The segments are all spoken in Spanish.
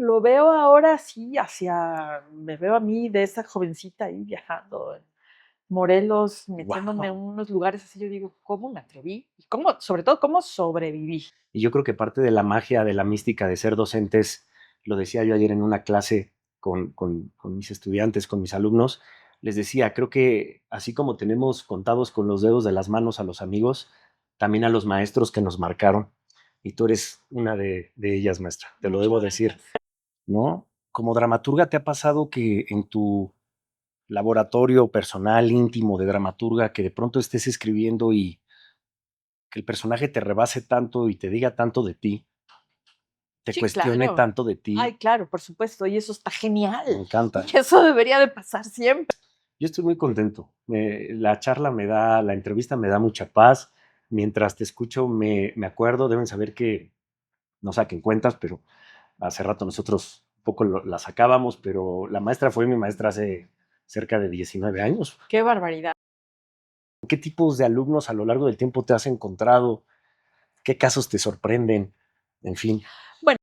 Lo veo ahora sí me veo a mí de esa jovencita ahí viajando en Morelos, metiéndome en Wow. unos lugares así, yo digo, ¿cómo me atreví? Y cómo, sobre todo, cómo sobreviví. Y yo creo que parte de la magia, de la mística de ser docentes, lo decía yo ayer en una clase con mis estudiantes, con mis alumnos, les decía, creo que así como tenemos contados con los dedos de las manos a los amigos, también a los maestros que nos marcaron. Y tú eres una de ellas, maestra, te lo Muchas debo decir, gracias. ¿no? Como dramaturga, ¿te ha pasado que en tu laboratorio personal, íntimo de dramaturga, que de pronto estés escribiendo y que el personaje te rebase tanto y te diga tanto de ti, te Sí, cuestione claro. tanto de ti? Ay, claro, por supuesto, y eso está Me genial. encanta. Y eso debería de pasar siempre. Yo estoy muy contento. La charla me da, la entrevista me da mucha paz. Mientras te escucho, me acuerdo, deben saber que no saquen cuentas, pero hace rato nosotros un poco la sacábamos, pero la maestra fue mi maestra hace cerca de 19 años. Qué barbaridad. ¿Qué tipos de alumnos a lo largo del tiempo te has encontrado? ¿Qué casos te sorprenden? En fin. Bueno,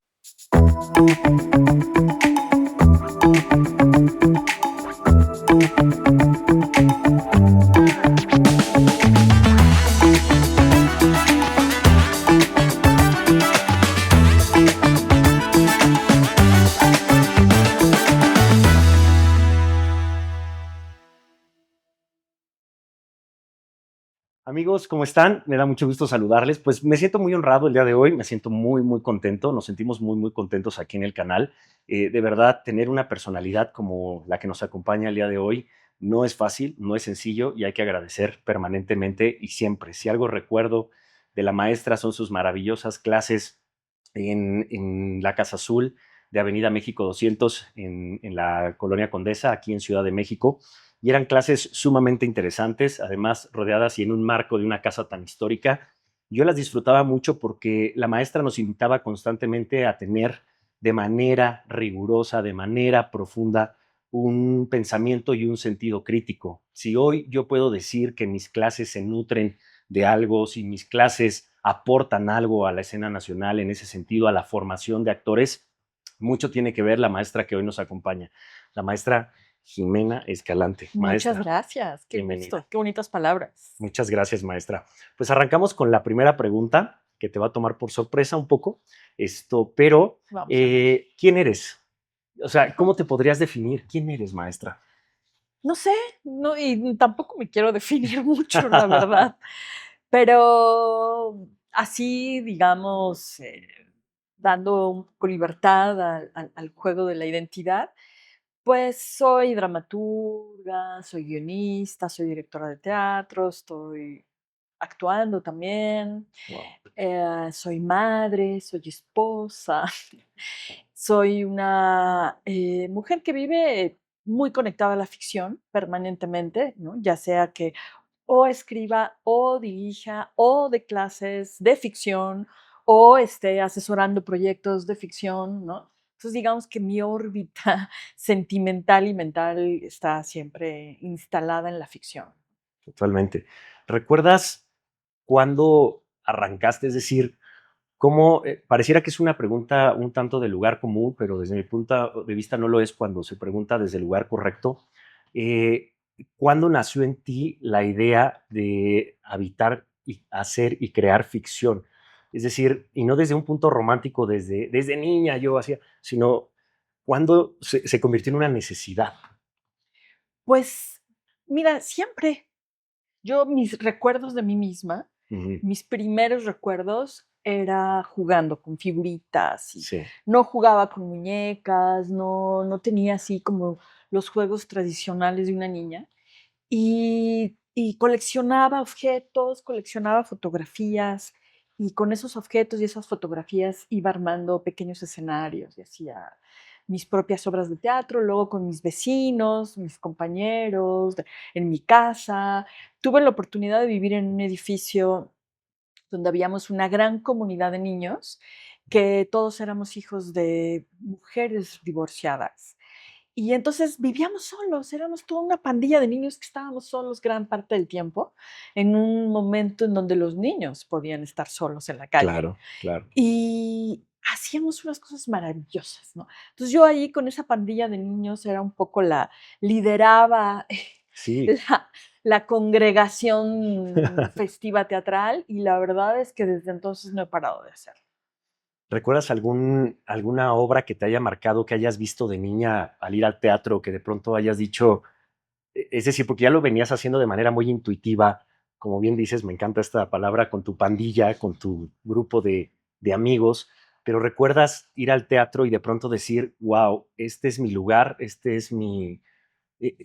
Amigos, ¿cómo están? Me da mucho gusto saludarles. Pues me siento muy honrado el día de hoy, me siento muy, muy contento, nos sentimos muy, muy contentos aquí en el canal. De verdad, tener una personalidad como la que nos acompaña el día de hoy no es fácil, no es sencillo y hay que agradecer permanentemente y siempre. Si algo recuerdo de la maestra son sus maravillosas clases en la Casa Azul de Avenida México 200 en la Colonia Condesa, aquí en Ciudad de México, y eran clases sumamente interesantes, además rodeadas y en un marco de una casa tan histórica. Yo las disfrutaba mucho porque la maestra nos invitaba constantemente a tener de manera rigurosa, de manera profunda, un pensamiento y un sentido crítico. Si hoy yo puedo decir que mis clases se nutren de algo, si mis clases aportan algo a la escena nacional en ese sentido, a la formación de actores, mucho tiene que ver la maestra que hoy nos acompaña, la maestra Jimena Escalante. muchas Maestra, gracias. Qué bienvenida. gusto, qué bonitas palabras. Muchas gracias, maestra. Pues arrancamos con la primera pregunta, que te va a tomar por sorpresa un poco, pero Vamos a ver. ¿quién eres? O sea, ¿cómo te podrías definir? ¿Quién eres, maestra? No sé, no, y tampoco me quiero definir mucho, la verdad. Pero así, digamos, dando un poco libertad al juego de la identidad, pues soy dramaturga, soy guionista, soy directora de teatro, estoy actuando también, Wow. soy madre, soy esposa, soy una mujer que vive muy conectada a la ficción permanentemente, ¿no? Ya sea que o escriba, o dirija, o de clases de ficción, o esté asesorando proyectos de ficción, ¿no? Entonces, digamos que mi órbita sentimental y mental está siempre instalada en la ficción. Totalmente. ¿Recuerdas cuándo arrancaste? Es decir, cómo pareciera que es una pregunta un tanto de lugar común, pero desde mi punto de vista no lo es cuando se pregunta desde el lugar correcto. Eh, ¿Cuándo nació en ti la idea de habitar y hacer y crear ficción? Es decir, y no desde un punto romántico, desde niña yo hacía, sino cuándo se convirtió en una necesidad. Pues, mira, siempre yo mis recuerdos de mí misma, Ujú. mis primeros recuerdos era jugando con figuritas y Sí, no jugaba con muñecas, no tenía así como los juegos tradicionales de una niña. Y coleccionaba objetos, coleccionaba fotografías, y con esos objetos y esas fotografías iba armando pequeños escenarios y hacía mis propias obras de teatro, luego con mis vecinos, mis compañeros, en mi casa. Tuve la oportunidad de vivir en un edificio donde habíamos una gran comunidad de niños, que todos éramos hijos de mujeres divorciadas. Y entonces vivíamos solos, éramos toda una pandilla de niños que estábamos solos gran parte del tiempo, en un momento en donde los niños podían estar solos en la calle. claro, claro. Y hacíamos unas cosas maravillosas, ¿no? Entonces yo ahí con esa pandilla de niños era un poco lideraba Sí. la, la congregación festiva teatral y la verdad es que desde entonces no he parado de hacerlo. ¿Recuerdas alguna obra que te haya marcado, que hayas visto de niña al ir al teatro, que de pronto hayas dicho, es decir, porque ya lo venías haciendo de manera muy intuitiva, como bien dices, me encanta esta palabra, con tu pandilla, con tu grupo de amigos, pero recuerdas ir al teatro y de pronto decir, wow, este es mi lugar, este es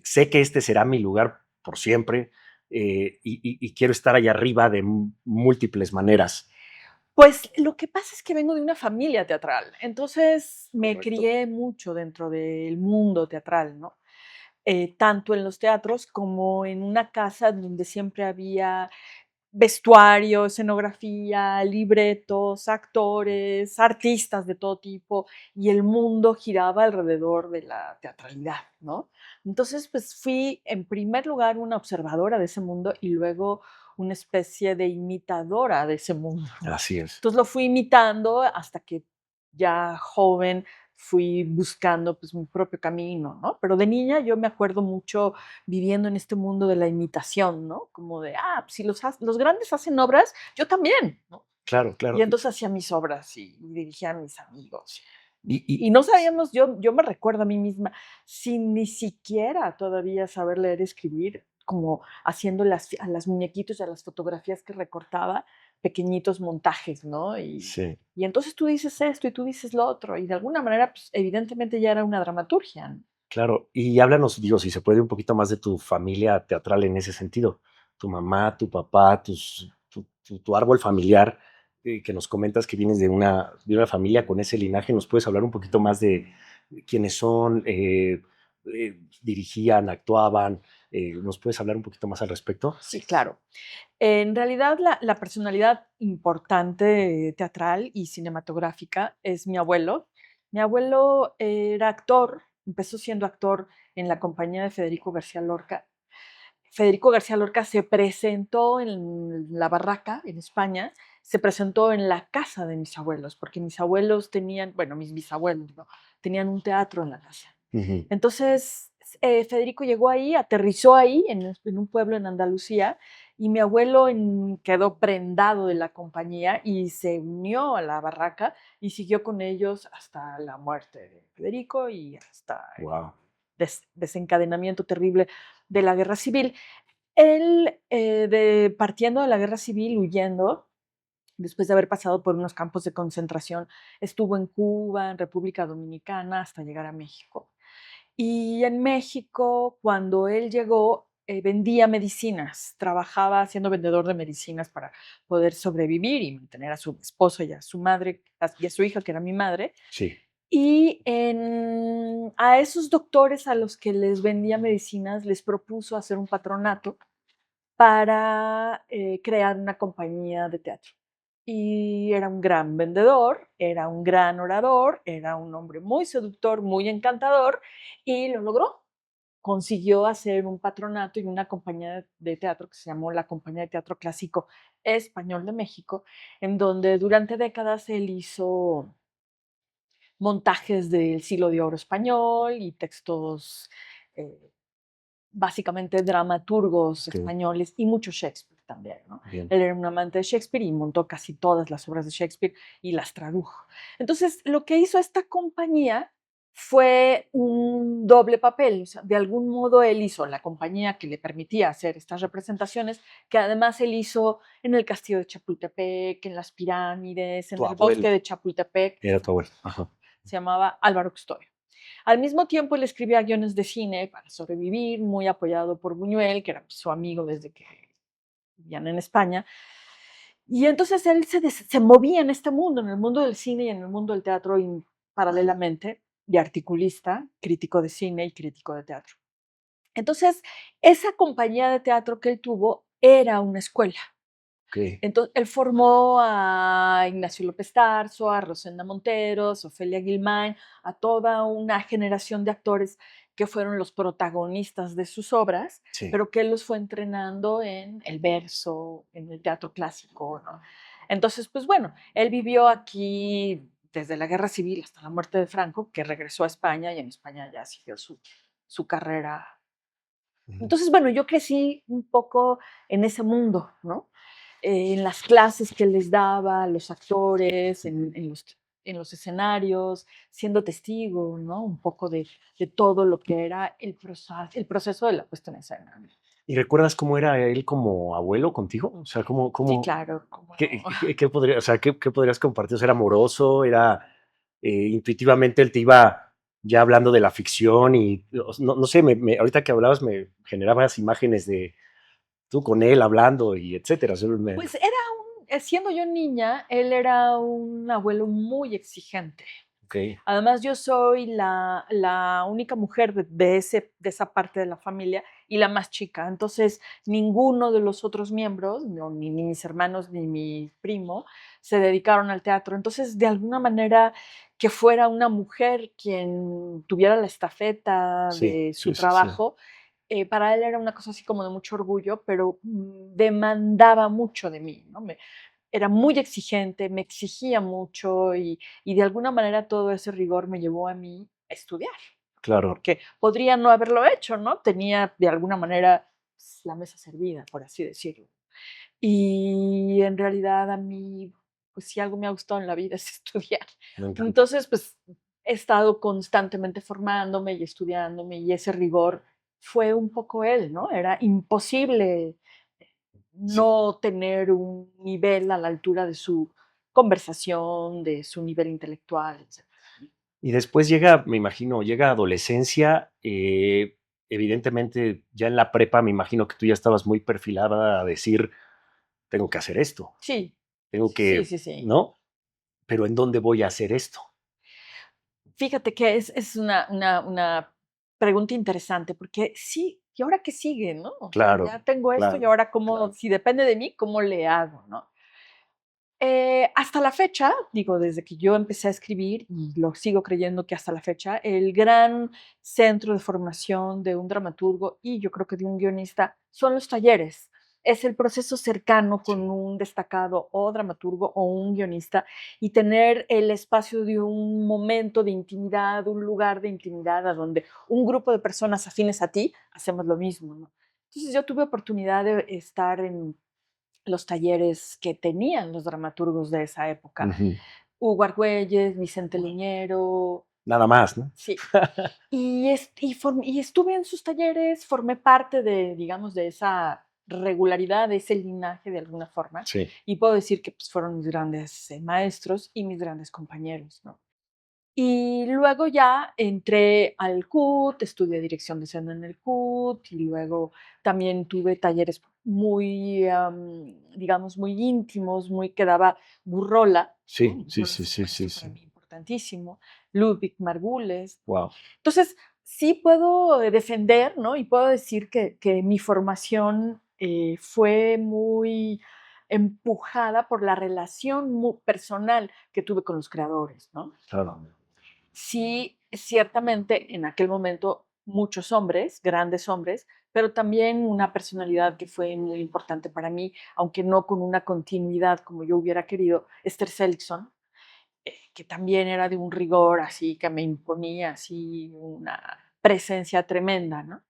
sé que este será mi lugar por siempre, y quiero estar allá arriba de múltiples maneras. Pues lo que pasa es que vengo de una familia teatral, entonces me Correcto. crié mucho dentro del mundo teatral, ¿no? Tanto en los teatros como en una casa donde siempre había vestuario, escenografía, libretos, actores, artistas de todo tipo, y el mundo giraba alrededor de la teatralidad, ¿no? Entonces, pues fui en primer lugar una observadora de ese mundo y luego una especie de imitadora de ese mundo, ¿no? Así es. Entonces lo fui imitando hasta que ya joven fui buscando pues mi propio camino, ¿no? Pero de niña yo me acuerdo mucho viviendo en este mundo de la imitación, ¿no? Como de, pues, si los grandes hacen obras, yo también, ¿no? Claro, claro. Y entonces hacía mis obras y dirigía a mis amigos. Y Y no sabíamos, yo me recuerdo a mí misma, sin ni siquiera todavía saber leer y escribir, como haciendo a las muñequitos y a las fotografías que recortaba, pequeñitos montajes, ¿no? sí. Y entonces tú dices esto y tú dices lo otro, y de alguna manera, pues, evidentemente ya era una dramaturgia, ¿no? Claro, y háblanos, digo, si se puede, un poquito más de tu familia teatral en ese sentido. Tu mamá, tu papá, tu árbol familiar, que nos comentas que vienes de una familia con ese linaje. ¿Nos puedes hablar un poquito más de quiénes son, dirigían, actuaban? ¿Nos puedes hablar un poquito más al respecto? Sí, claro. En realidad, la personalidad importante teatral y cinematográfica es mi abuelo. Mi abuelo era actor, empezó siendo actor en la compañía de Federico García Lorca. Federico García Lorca se presentó en La Barraca, en España, se presentó en la casa de mis abuelos, porque mis abuelos tenían, bueno, mis bisabuelos, ¿no? Tenían un teatro en la casa. Ujú. Entonces, Federico llegó ahí, aterrizó ahí, en un pueblo en Andalucía, y mi abuelo quedó prendado de la compañía y se unió a la barraca y siguió con ellos hasta la muerte de Federico y hasta el Wow. desencadenamiento terrible de la guerra civil. Él, partiendo de la guerra civil, huyendo, después de haber pasado por unos campos de concentración, estuvo en Cuba, en República Dominicana, hasta llegar a México. Y en México, cuando él llegó, vendía medicinas, trabajaba siendo vendedor de medicinas para poder sobrevivir y mantener a su esposo y a su madre y a su hija, que era mi madre. Sí. Y a esos doctores a los que les vendía medicinas les propuso hacer un patronato para crear una compañía de teatro. Y era un gran vendedor, era un gran orador, era un hombre muy seductor, muy encantador, y lo logró. Consiguió hacer un patronato y una compañía de teatro que se llamó la Compañía de Teatro Clásico Español de México, en donde durante décadas él hizo montajes del siglo de oro español y textos eh, básicamente dramaturgos Ok. españoles y mucho Shakespeare también, ¿no? Bien. Él era un amante de Shakespeare y montó casi todas las obras de Shakespeare y las tradujo. Entonces, lo que hizo esta compañía fue un doble papel. O sea, de algún modo él hizo la compañía que le permitía hacer estas representaciones, que además él hizo en el castillo de Chapultepec, en las pirámides, en Tu el abuelo bosque de Chapultepec. era tu abuelo. Ajá. Se llamaba Álvaro Custodio. Al mismo tiempo, él escribía guiones de cine para sobrevivir, muy apoyado por Buñuel, que era su amigo desde que vivían en España. Y entonces él se movía en este mundo, en el mundo del cine y en el mundo del teatro, y paralelamente, de articulista, crítico de cine y crítico de teatro. Entonces, esa compañía de teatro que él tuvo era una escuela. Ok. Entonces, él formó a Ignacio López Tarso, a Rosenda Monteros, Ofelia Guilmán, a toda una generación de actores que fueron los protagonistas de sus obras, Sí. pero que él los fue entrenando en el verso, en el teatro clásico, ¿no? Entonces, pues bueno, él vivió aquí desde la Guerra Civil hasta la muerte de Franco, que regresó a España y en España ya siguió su carrera. Ujú. Entonces, bueno, yo crecí un poco en ese mundo, ¿no? En las clases que les daba a los actores, en los escenarios, siendo testigo, ¿no? Un poco de todo lo que era el proceso de la puesta en escena, ¿no? ¿Y recuerdas cómo era él como abuelo contigo? O sea, Sí, claro, cómo no. o sea, qué podrías compartir? O sea, ¿era amoroso? ¿Era intuitivamente él te iba ya hablando de la ficción? Y no sé, ahorita que hablabas me generabas imágenes de tú con él hablando y etcétera. O sea, Pues era siendo yo niña, él era un abuelo muy exigente. ok, Además, yo soy la única mujer de esa parte de la familia y la más chica. Entonces, ninguno de los otros miembros, no, ni mis hermanos ni mi primo, se dedicaron al teatro. Entonces, de alguna manera, que fuera una mujer quien tuviera la estafeta sí, de su sí, sí, sí, trabajo, para él era una cosa así como de mucho orgullo, pero demandaba mucho de mí, ¿no? Era muy exigente, me exigía mucho y de alguna manera todo ese rigor me llevó a mí a estudiar, claro. porque podría no haberlo hecho, ¿no? Tenía de alguna manera pues, la mesa servida, por así decirlo. Y en realidad a mí, pues si algo me ha gustado en la vida es estudiar. Me encanta. Entonces, pues he estado constantemente formándome y estudiándome y ese rigor fue un poco él, ¿no? Era imposible Sí. no tener un nivel a la altura de su conversación, de su nivel intelectual, etc. Y después llega, me imagino, llega adolescencia, evidentemente ya en la prepa me imagino que tú ya estabas muy perfilada a decir, tengo que hacer esto, Sí, tengo sí, que, sí, sí. ¿no? Pero ¿en dónde voy a hacer esto? Fíjate que es una pregunta interesante, porque sí, ¿y ahora qué sigue, no? O sea, Claro, ya tengo esto y claro, ahora cómo, si depende de mí, ¿cómo le hago, no? Hasta la fecha, digo, desde que yo empecé a escribir, y lo sigo creyendo que hasta la fecha, el gran centro de formación de un dramaturgo y yo creo que de un guionista son los talleres. Es el proceso cercano con sí, un destacado o dramaturgo o un guionista y tener el espacio de un momento de intimidad, un lugar de intimidad a donde un grupo de personas afines a ti hacemos lo mismo, ¿no? Entonces yo tuve oportunidad de estar en los talleres que tenían los dramaturgos de esa época. ujú, Hugo Argüelles, Vicente Leñero, nada más, ¿no? sí. Y estuve en sus talleres, formé parte de, digamos, de esa regularidad, de ese linaje de alguna forma, Sí, y puedo decir que pues, fueron mis grandes maestros y mis grandes compañeros, ¿no? Y luego ya entré al CUT, estudié dirección de escena en el CUT y luego también tuve talleres muy, digamos, muy íntimos, muy que daba Gurrola, ¿no? sí, sí, Gurrola sí, fue un sí, sí, maestro para sí. mí importantísimo, Ludwig Margules. Wow. Entonces, sí puedo defender, ¿no? Y puedo decir que mi formación fue muy empujada por la relación personal que tuve con los creadores, ¿no? Claro. Sí, ciertamente en aquel momento muchos hombres, grandes hombres, pero también una personalidad que fue muy importante para mí, aunque no con una continuidad como yo hubiera querido, Esther Seligson, que también era de un rigor así, que me imponía así una presencia tremenda, ¿no?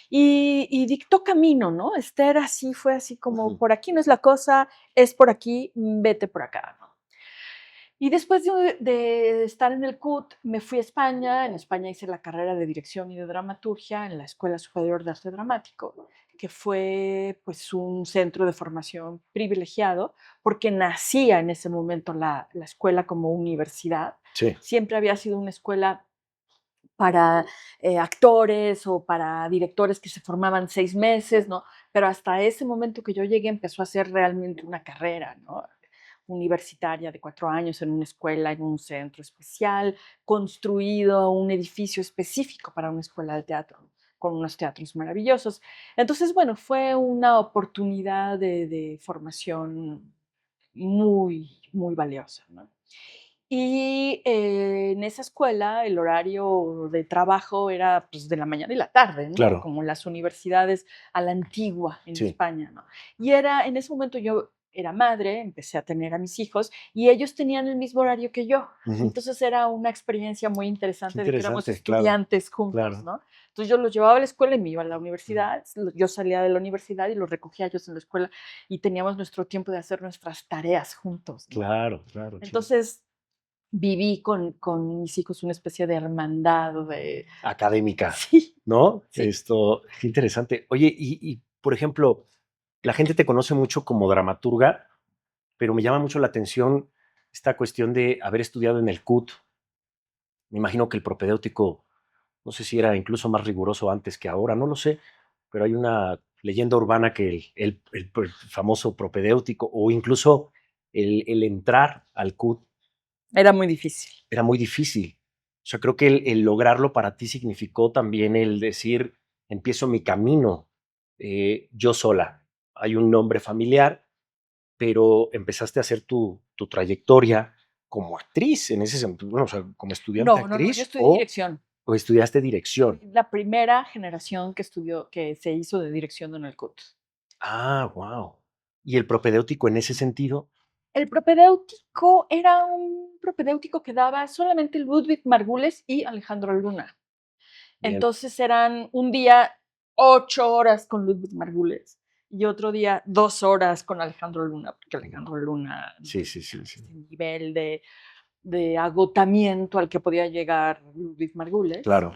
Y dictó camino, ¿no? Esther así fue así como, Ujú, por aquí no es la cosa, es por aquí, vete por acá, ¿no? Y después de estar en el CUT, me fui a España. En España hice la carrera de dirección y de dramaturgia en la Escuela Superior de Arte Dramático, que fue pues un centro de formación privilegiado, porque nacía en ese momento la escuela como universidad. sí, Siempre había sido una escuela para actores o para directores que se formaban 6 meses, ¿no? Pero hasta ese momento que yo llegué empezó a ser realmente una carrera, ¿no? Universitaria de 4 años en una escuela, en un centro especial, construido un edificio específico para una escuela de teatro, con unos teatros maravillosos. Entonces, bueno, fue una oportunidad de formación muy, muy valiosa, ¿no? Y en esa escuela el horario de trabajo era pues, de la mañana y la tarde, ¿no? claro, Como las universidades a la antigua en sí. España, ¿no? Y era, en ese momento yo era madre, empecé a tener a mis hijos y ellos tenían el mismo horario que yo. Ujú. Entonces era una experiencia muy Qué interesante de que éramos interesante, claro, estudiantes juntos, claro. ¿no? Entonces yo los llevaba a la escuela y me iba a la Ujú. universidad, yo salía de la universidad y los recogía ellos en la escuela y teníamos nuestro tiempo de hacer nuestras tareas juntos, ¿no? Claro, claro, claro. Entonces viví con mis hijos una especie de hermandad de... Académica, Sí, ¿no? sí. Qué interesante. Oye, por ejemplo, la gente te conoce mucho como dramaturga, pero me llama mucho la atención esta cuestión de haber estudiado en el CUT. Me imagino que el propedéutico, no sé si era incluso más riguroso antes que ahora, no lo sé, pero hay una leyenda urbana que el famoso propedéutico o incluso el entrar al CUT Era muy difícil. era muy difícil. O sea, creo que el lograrlo para ti significó también el decir, empiezo mi camino yo sola. Hay un nombre familiar, pero empezaste a hacer tu trayectoria como actriz, en ese sentido, bueno, o sea, como estudiante No, no, no, yo actriz estudié dirección. o estudiaste Fui dirección. la primera generación que estudió, que se hizo de dirección en el CUT. Ah, wow. Y el propedéutico en ese sentido, El propedéutico era un propedéutico que daba solamente Ludwig Margules y Alejandro Luna. bien. Entonces eran un día 8 horas con Ludwig Margules y otro día 2 horas con Alejandro Luna, porque Alejandro Luna no Sí, sí, tenía sí, sí. este nivel de agotamiento al que podía llegar Ludwig Margules. Claro,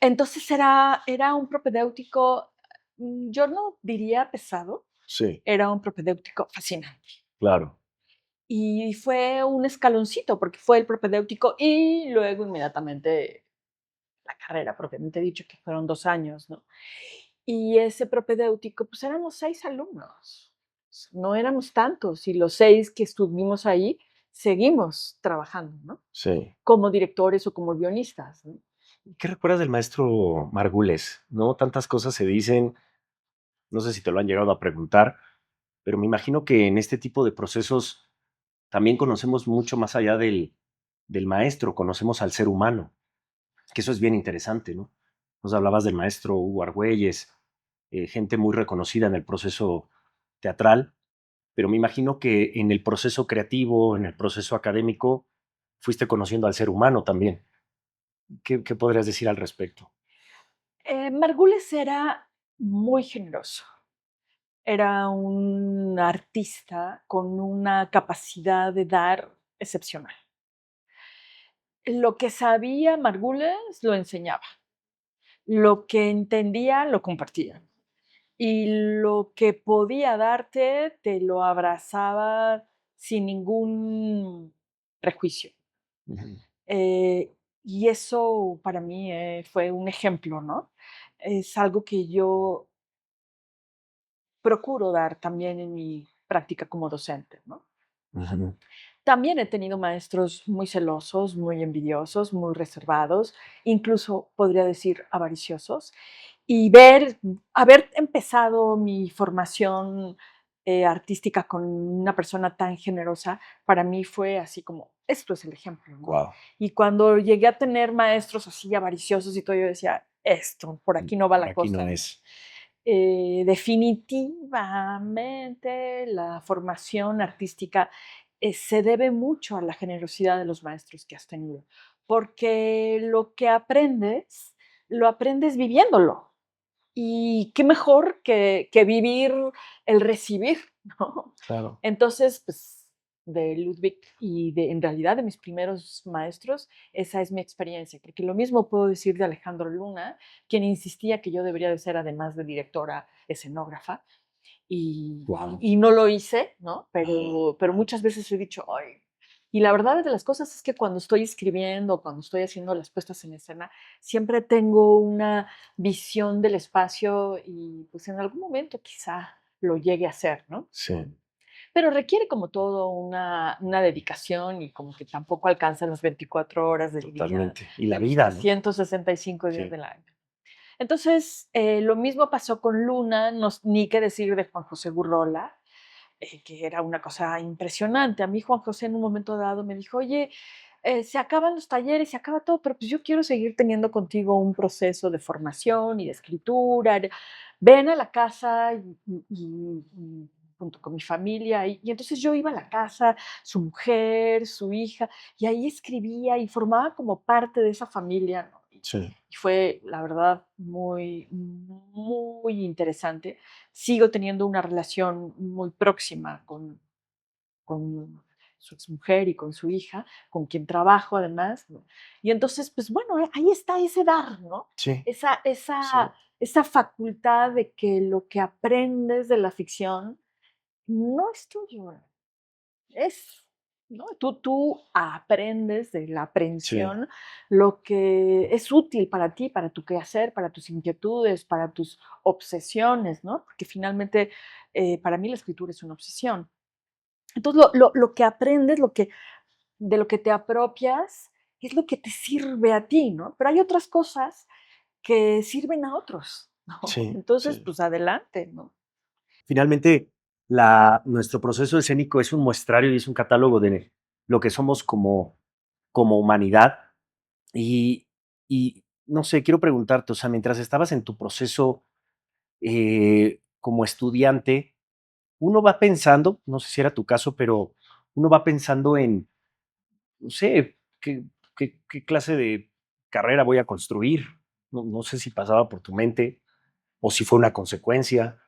Entonces era un propedéutico, yo no diría pesado, sí, era un propedéutico fascinante. claro. Y fue un escaloncito, porque fue el propedéutico y luego inmediatamente la carrera, propiamente dicho, que fueron 2 años, ¿no? Y ese propedéutico, pues éramos 6 alumnos, no éramos tantos, y los 6 que estuvimos ahí seguimos trabajando, ¿no? Sí. Como directores o como guionistas, ¿no? ¿Qué recuerdas del maestro Margules? ¿No? Tantas cosas se dicen, no sé si te lo han llegado a preguntar, pero me imagino que en este tipo de procesos también conocemos mucho más allá del maestro, conocemos al ser humano, que eso es bien interesante, ¿no? Nos hablabas del maestro Hugo Argüelles, gente muy reconocida en el proceso teatral, pero me imagino que en el proceso creativo, en el proceso académico, fuiste conociendo al ser humano también. ¿Qué podrías decir al respecto? Margules era muy generoso. Era un artista con una capacidad de dar excepcional. Lo que sabía Margules lo enseñaba, lo que entendía lo compartía y lo que podía darte te lo abrazaba sin ningún prejuicio. Ujú, Y eso para mí fue un ejemplo, ¿no? Es algo que yo procuro dar también en mi práctica como docente, ¿no? ujú. También he tenido maestros muy celosos, muy envidiosos, muy reservados, incluso podría decir avariciosos. Y haber empezado mi formación artística con una persona tan generosa, para mí fue así como, esto es el ejemplo, ¿no? Guau, Y cuando llegué a tener maestros así avariciosos y todo, yo decía, esto, por aquí no va por la aquí no cosa, ¿no? es. Definitivamente la formación artística se debe mucho a la generosidad de los maestros que has tenido, porque lo que aprendes, lo aprendes viviéndolo. Y qué mejor que vivir el recibir, ¿no? Claro. Entonces, pues de Ludwig y en realidad de mis primeros maestros, esa es mi experiencia, porque lo mismo puedo decir de Alejandro Luna, quien insistía que yo debería de ser, además de directora, escenógrafa, Wow. y no lo hice, ¿no? Pero muchas veces he dicho, ay, y la verdad de las cosas es que cuando estoy escribiendo, cuando estoy haciendo las puestas en escena, siempre tengo una visión del espacio y pues en algún momento quizá lo llegue a hacer, ¿no? Sí, Pero requiere como todo una dedicación y como que tampoco alcanzan las 24 horas del día, totalmente. Y la de los vida, ¿no? 365 días Sí. del año. Entonces, lo mismo pasó con Luna, ni qué decir de Juan José Gurrola, que era una cosa impresionante. A mí Juan José en un momento dado me dijo, oye, se acaban los talleres, se acaba todo, pero pues yo quiero seguir teniendo contigo un proceso de formación y de escritura. Ven a la casa y junto con mi familia, y entonces yo iba a la casa, su mujer, su hija, y ahí escribía y formaba como parte de esa familia, ¿no? Sí. Y fue, la verdad, muy, muy interesante. Sigo teniendo una relación muy próxima con su exmujer y con su hija, con quien trabajo además, ¿no? Y entonces, pues bueno, ahí está ese dar, ¿no? Sí, Esa, sí, esa, esa facultad de que lo que aprendes de la ficción no es tuyo, es, ¿no? Tú aprendes de la sí. aprehensión lo que es útil para ti, para tu quehacer, para tus inquietudes, para tus obsesiones, ¿no? Porque finalmente, para mí la escritura es una obsesión. Entonces, lo que aprendes, de lo que te apropias, es lo que te sirve a ti, ¿no? Pero hay otras cosas que sirven a otros, ¿no? Sí, Entonces, sí. pues adelante, ¿no? Finalmente, nuestro proceso escénico es un muestrario y es un catálogo de lo que somos como humanidad. Y, y no sé, quiero preguntarte, o sea, mientras estabas en tu proceso como estudiante, uno va pensando, no sé si era tu caso, pero uno va pensando en, no sé, qué clase de carrera voy a construir. No sé si pasaba por tu mente o si fue una consecuencia.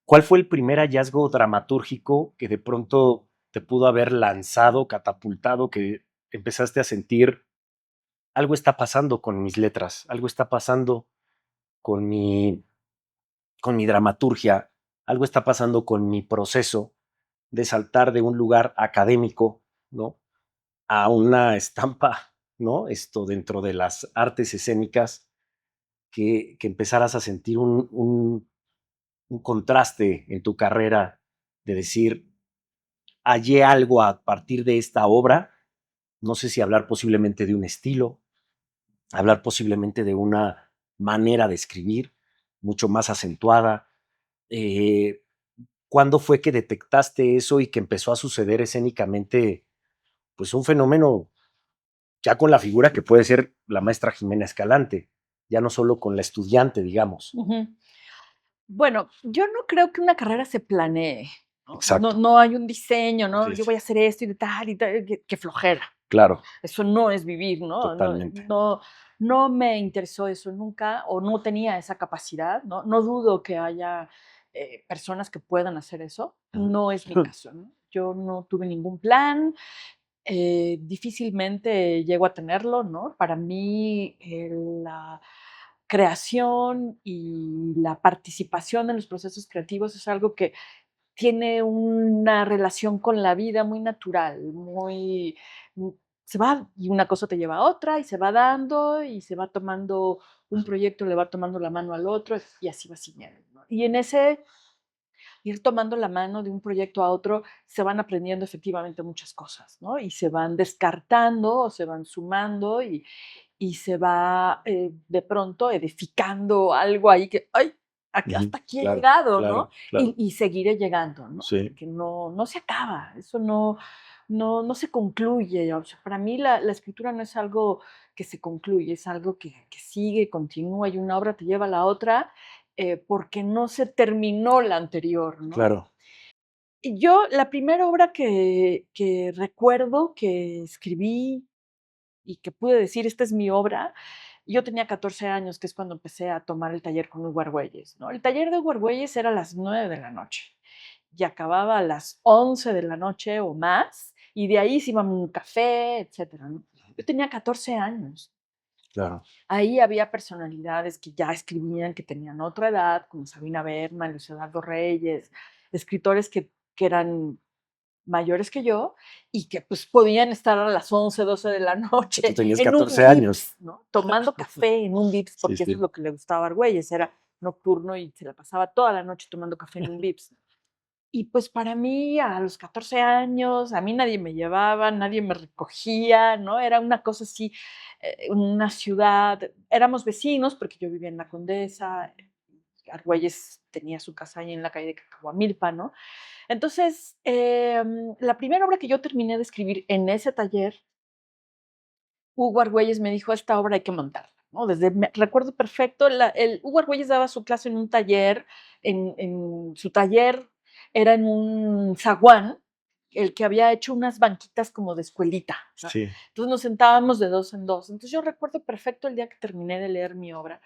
¿Cuál fue el primer hallazgo dramatúrgico que de pronto te pudo haber lanzado, catapultado, que empezaste a sentir algo está pasando con mis letras, algo está pasando con mi dramaturgia, algo está pasando con mi proceso de saltar de un lugar académico, ¿no? A una estampa, ¿no? Esto dentro de las artes escénicas, que empezaras a sentir un contraste en tu carrera de decir, hallé algo a partir de esta obra, no sé si hablar posiblemente de un estilo, hablar posiblemente de una manera de escribir mucho más acentuada. Eh, ¿Cuándo fue que detectaste eso y que empezó a suceder escénicamente, pues un fenómeno ya con la figura que puede ser la maestra Jimena Escalante, ya no solo con la estudiante, digamos? Ujú. Bueno, yo no creo que una carrera se planee, ¿no? No, Exacto, no hay un diseño, ¿no? así Yo es. voy a hacer esto y tal, qué flojera. Claro, Eso no es vivir, ¿no? No, totalmente. no, no me interesó eso nunca o no tenía esa capacidad, ¿no? No dudo que haya personas que puedan hacer eso. No es mi caso, ¿no? Yo no tuve ningún plan, difícilmente llego a tenerlo, ¿no? Para mí, la creación y la participación en los procesos creativos es algo que tiene una relación con la vida muy natural, muy, mm, se va y una cosa te lleva a otra y se va dando y se va tomando un proyecto, le va tomando la mano al otro y así va siguiendo, ¿no? Y en ese ir tomando la mano de un proyecto a otro, se van aprendiendo efectivamente muchas cosas, ¿no? Y se van descartando o se van sumando y se va de pronto edificando algo ahí que, ¡ay! Ujú, Hasta aquí he claro, llegado, ¿no? claro, claro. Y seguiré llegando, ¿no? Sí, Porque no se acaba, eso no se concluye. O sea, para mí la escritura no es algo que se concluye, es algo que sigue, continúa y una obra te lleva a la otra porque no se terminó la anterior, ¿no? claro. Y yo, la primera obra que recuerdo que escribí y que pude decir, esta es mi obra, yo tenía 14 años, que es cuando empecé a tomar el taller con Hugo Argüelles, ¿no? El taller de Hugo Argüelles era a las 9 de la noche y acababa a las 11 de la noche o más, y de ahí se iban a un café, etcétera, ¿no? Yo tenía 14 años. Claro. Ahí había personalidades que ya escribían, que tenían otra edad, como Sabina Berman, Luis Eduardo Reyes, escritores que eran mayores que yo y que pues podían estar a las 11 12 de la Que tú noche tenías en un 14 años. Vips, ¿no? Tomando café en un Vips, Sí, porque eso es sí. lo que le gustaba a Argüelles, era nocturno y se la pasaba toda la noche tomando café en un Vips. Y pues para mí, a los 14 años, a mí nadie me llevaba, nadie me recogía, ¿no? Era una cosa así, una ciudad, éramos vecinos porque yo vivía en la Condesa, Argüelles tenía su casa ahí en la calle de Cacahuamilpa, ¿no? Entonces, la primera obra que yo terminé de escribir en ese taller, Hugo Argüelles me dijo, esta obra hay que montarla, ¿no? Recuerdo perfecto, Hugo Argüelles daba su clase en un taller, en su taller era en un zaguán, el que había hecho unas banquitas como de escuelita, ¿no? Sí. Entonces nos sentábamos de dos en dos. Entonces yo recuerdo perfecto el día que terminé de leer mi obra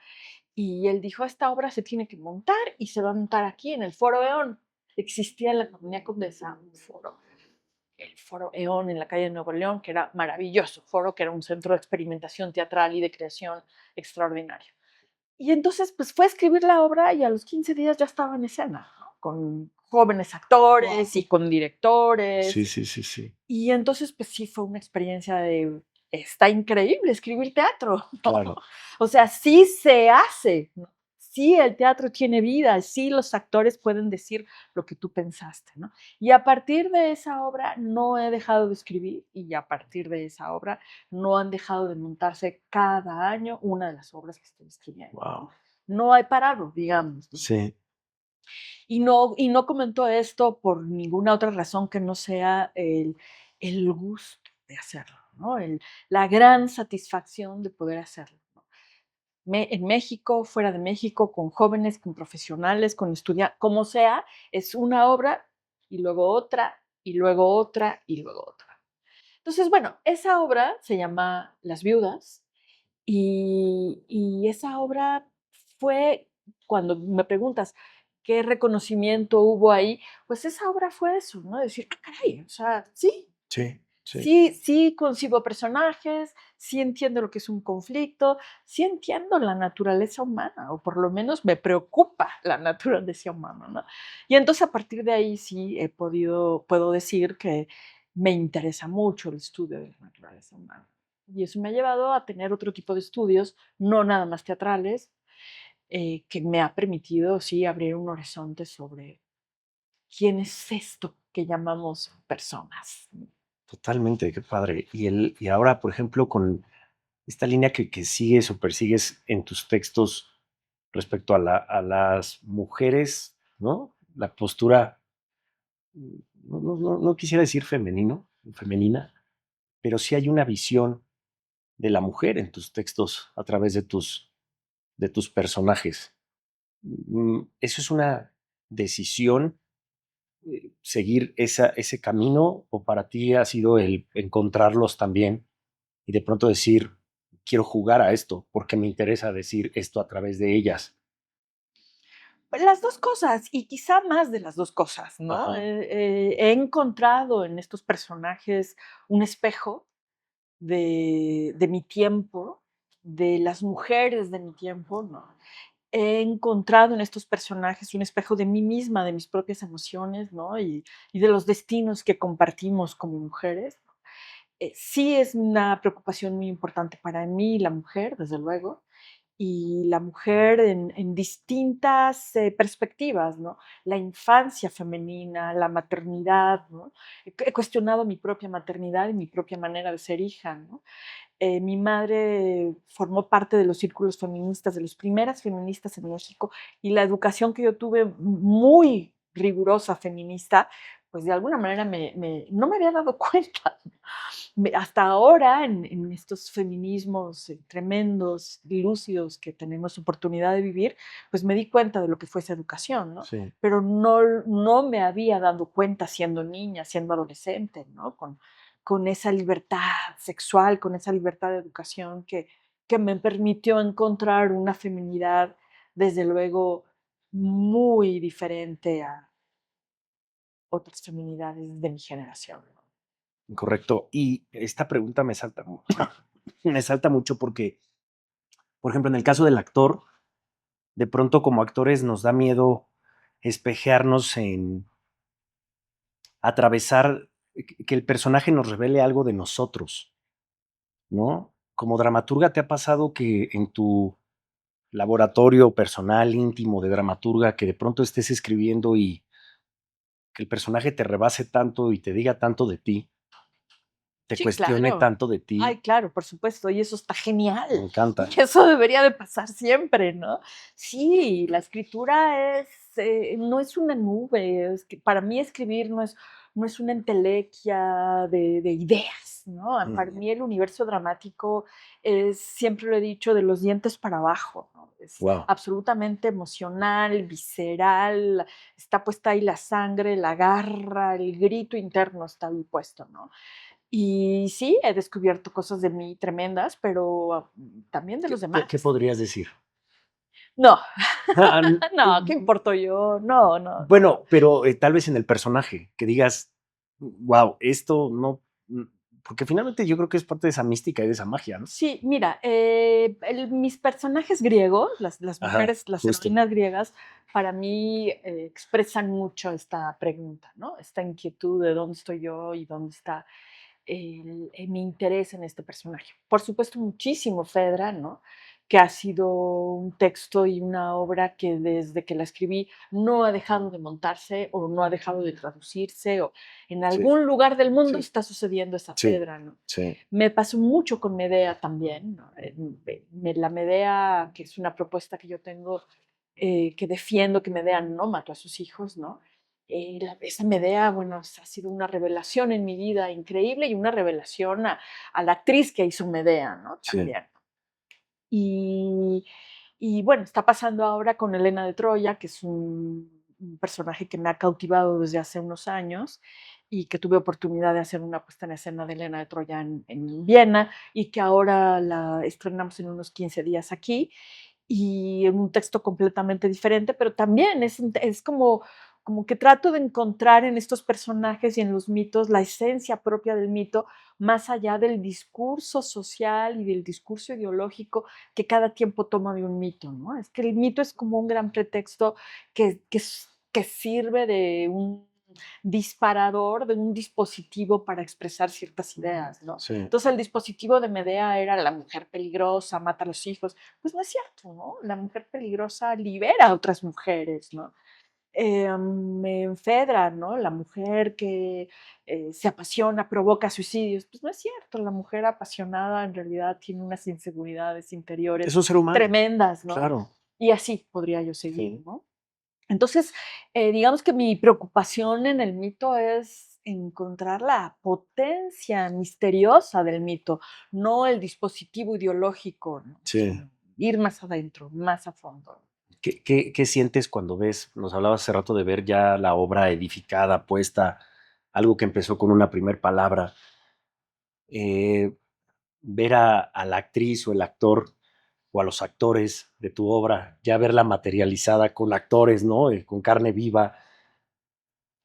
y él dijo, esta obra se tiene que montar y se va a montar aquí en el Foro Eón. Existía en la Colonia Condesa un foro, el Foro Eón en la calle de Nuevo León, que era maravilloso, foro que era un centro de experimentación teatral y de creación extraordinario. Y entonces, pues fue a escribir la obra y a los 15 días ya estaba en escena, ¿no? Con jóvenes actores y con directores. Sí, sí, sí, sí. Y entonces, pues sí, fue una experiencia de, está increíble escribir teatro, ¿no? Claro. O sea, sí se hace, ¿no? Sí el teatro tiene vida, sí los actores pueden decir lo que tú pensaste, ¿no? Y a partir de esa obra no he dejado de escribir y a partir de esa obra no han dejado de montarse cada año una de las obras que estoy escribiendo. Wow. No he parado, digamos, ¿no? Sí. Y no comentó esto por ninguna otra razón que no sea el gusto de hacerlo, ¿no? La gran satisfacción de poder hacerlo, ¿no? En México, fuera de México, con jóvenes, con profesionales, con estudiantes, como sea, es una obra y luego otra y luego otra y luego otra. Entonces, bueno, esa obra se llama Las Viudas y esa obra fue, cuando me preguntas qué reconocimiento hubo ahí, pues esa obra fue eso, ¿no? Decir, ah, caray, o sea, sí, Sí, sí. sí concibo personajes, sí entiendo lo que es un conflicto, sí entiendo la naturaleza humana, o por lo menos me preocupa la naturaleza humana, ¿no? Y entonces a partir de ahí sí puedo decir que me interesa mucho el estudio de la naturaleza humana. Y eso me ha llevado a tener otro tipo de estudios, no nada más teatrales, que me ha permitido, sí, abrir un horizonte sobre quién es esto que llamamos personas. Totalmente, qué padre. Y ahora, por ejemplo, con esta línea que sigues o persigues en tus textos respecto a las mujeres, ¿no? La postura, no quisiera decir femenina, pero sí hay una visión de la mujer en tus textos a través de tus personajes. ¿Eso es una decisión, seguir ese camino, o para ti ha sido el encontrarlos también y de pronto decir, quiero jugar a esto porque me interesa decir esto a través de ellas? Las dos cosas, y quizá más de las dos cosas, ¿no? Ajá. He encontrado en estos personajes un espejo de mi tiempo, de las mujeres de mi tiempo, ¿no? He encontrado en estos personajes un espejo de mí misma, de mis propias emociones, ¿no? Y de los destinos que compartimos como mujeres. Sí es una preocupación muy importante para mí, la mujer, desde luego, y la mujer en distintas perspectivas, ¿no? La infancia femenina, la maternidad, ¿no? He cuestionado mi propia maternidad y mi propia manera de ser hija, ¿no? Mi madre formó parte de los círculos feministas, de las primeras feministas en México, y la educación que yo tuve muy rigurosa feminista, pues de alguna manera no me había dado cuenta. Hasta ahora, en estos feminismos tremendos, lúcidos que tenemos oportunidad de vivir, pues me di cuenta de lo que fue esa educación, ¿no? Sí. Pero no me había dado cuenta siendo niña, siendo adolescente, ¿no? Con esa libertad sexual, con esa libertad de educación que me permitió encontrar una feminidad, desde luego, muy diferente a otras feminidades de mi generación, ¿no? Correcto. Y esta pregunta me salta, me salta mucho porque, por ejemplo, en el caso del actor, de pronto como actores nos da miedo espejearnos en atravesar, que el personaje nos revele algo de nosotros, ¿no? Como dramaturga, ¿te ha pasado que en tu laboratorio personal, íntimo de dramaturga, que de pronto estés escribiendo y que el personaje te rebase tanto y te diga tanto de ti, te Sí, cuestione claro. tanto de ti? Ay, claro, por supuesto, y eso está genial. Me encanta. Y eso debería de pasar siempre, ¿no? Sí, la escritura no es una nube, para mí escribir no es una entelequia de ideas, ¿no? Para Mm, mí el universo dramático es, siempre lo he dicho, de los dientes para abajo, ¿no? Es wow. absolutamente emocional, visceral, está puesta ahí la sangre, la garra, el grito interno está ahí puesto, ¿no? Y sí, he descubierto cosas de mí tremendas, pero también de los ¿Qué demás. podrías decir? No, Ah, no, ¿qué importo yo? No, no, no, no. bueno, pero tal vez en el personaje, que digas, wow, esto no, porque finalmente yo creo que es parte de esa mística y de esa magia, ¿no? Sí, mira, mis personajes griegos, las Ajá, mujeres, las justo. heroínas griegas, para mí expresan mucho esta pregunta, ¿no? Esta inquietud de dónde estoy yo y dónde está mi interés en este personaje. Por supuesto, muchísimo Fedra, ¿no? Que ha sido un texto y una obra que desde que la escribí no ha dejado de montarse o no ha dejado de traducirse o en Sí, algún lugar del mundo sí, está sucediendo esa sí, Fedra, ¿no? sí, Me pasó mucho con Medea también, ¿no? La Medea, que es una propuesta que yo tengo, que defiendo que Medea no mató a sus hijos, ¿no? Esa Medea, bueno, ha sido una revelación en mi vida increíble y una revelación a la actriz que hizo Medea, ¿no? sí. También. Y, y bueno, está pasando ahora con Helena de Troya, que es un personaje que me ha cautivado desde hace unos años y que tuve oportunidad de hacer una puesta en escena de Helena de Troya en Viena y que ahora la estrenamos en unos 15 días aquí y en un texto completamente diferente, pero también es como que trato de encontrar en estos personajes y en los mitos la esencia propia del mito, más allá del discurso social y del discurso ideológico que cada tiempo toma de un mito, ¿no? Es que el mito es como un gran pretexto que sirve de un disparador, de un dispositivo para expresar ciertas ideas, ¿no? Sí. Entonces el dispositivo de Medea era la mujer peligrosa, mata a los hijos. Pues no es cierto, ¿no? La mujer peligrosa libera a otras mujeres, ¿no? En Fedra, ¿no? La mujer que se apasiona, provoca suicidios. Pues no es cierto, la mujer apasionada en realidad tiene unas inseguridades Es interiores un ser humano, tremendas, ¿no? claro. Y así podría yo seguir, Sí. ¿no? Entonces, digamos que mi preocupación en el mito es encontrar la potencia misteriosa del mito, no el dispositivo ideológico, ¿no? Sí. Sino ir más adentro, más a fondo. ¿Qué sientes cuando ves, nos hablabas hace rato de ver ya la obra edificada, puesta, algo que empezó con una primer palabra, eh, ver a la actriz o el actor o a los actores de tu obra, ya verla materializada con actores, ¿no? Con carne viva.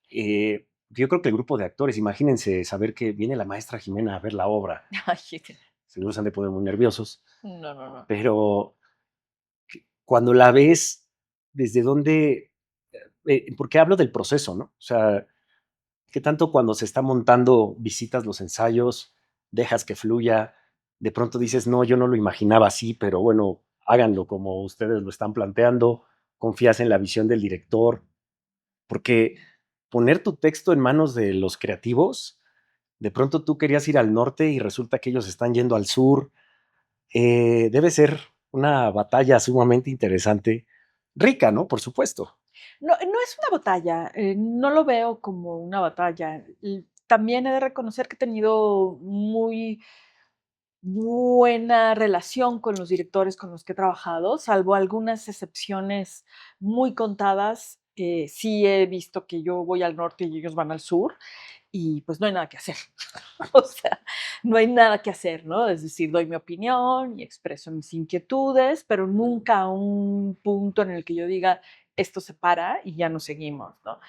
Yo creo que el grupo de actores, imagínense saber que viene la maestra Jimena a ver la obra, Ay, seguro se han de poner muy nerviosos, no, no, no. pero cuando la ves, ¿desde dónde? Porque hablo del proceso, ¿no? O sea, ¿qué tanto cuando se está montando visitas los ensayos, dejas que fluya, de pronto dices, no, yo no lo imaginaba así, pero bueno, háganlo como ustedes lo están planteando, confías en la visión del director, porque poner tu texto en manos de los creativos, de pronto tú querías ir al norte y resulta que ellos están yendo al sur, debe ser una batalla sumamente interesante, rica, ¿no? Por supuesto. No, no es una batalla, no lo veo como una batalla. También he de reconocer que he tenido muy buena relación con los directores con los que he trabajado, salvo algunas excepciones muy contadas. Sí he visto que yo voy al norte y ellos van al sur y pues no hay nada que hacer. O sea, no hay nada que hacer, ¿no? Es decir, doy mi opinión y expreso mis inquietudes, pero nunca a un punto en el que yo diga, esto se para y ya no seguimos, ¿no?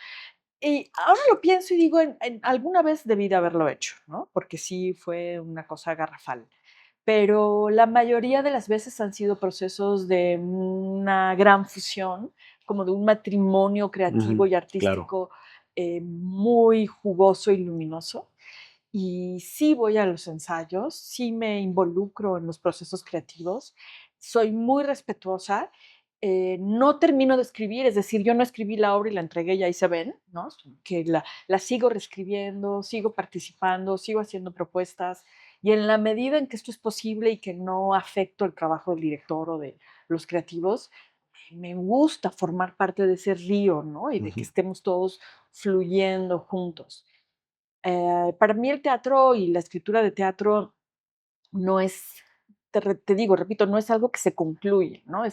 Y ahora lo pienso y digo, alguna vez debí de haberlo hecho, ¿no? Porque sí fue una cosa garrafal. Pero la mayoría de las veces han sido procesos de una gran fusión, como de un matrimonio creativo Ujú, y claro. artístico muy jugoso y luminoso. Y sí voy a los ensayos, sí me involucro en los procesos creativos, soy muy respetuosa, no termino de escribir, es decir, yo no escribí la obra y la entregué y ahí se ven, ¿no? Que la sigo reescribiendo, sigo participando, sigo haciendo propuestas y en la medida en que esto es posible y que no afecto el trabajo del director o de los creativos, me gusta formar parte de ese río, ¿no? Y de que Ujú. estemos todos fluyendo juntos. Para mí el teatro y la escritura de teatro no es, te digo, repito, no es algo que se concluye, ¿no?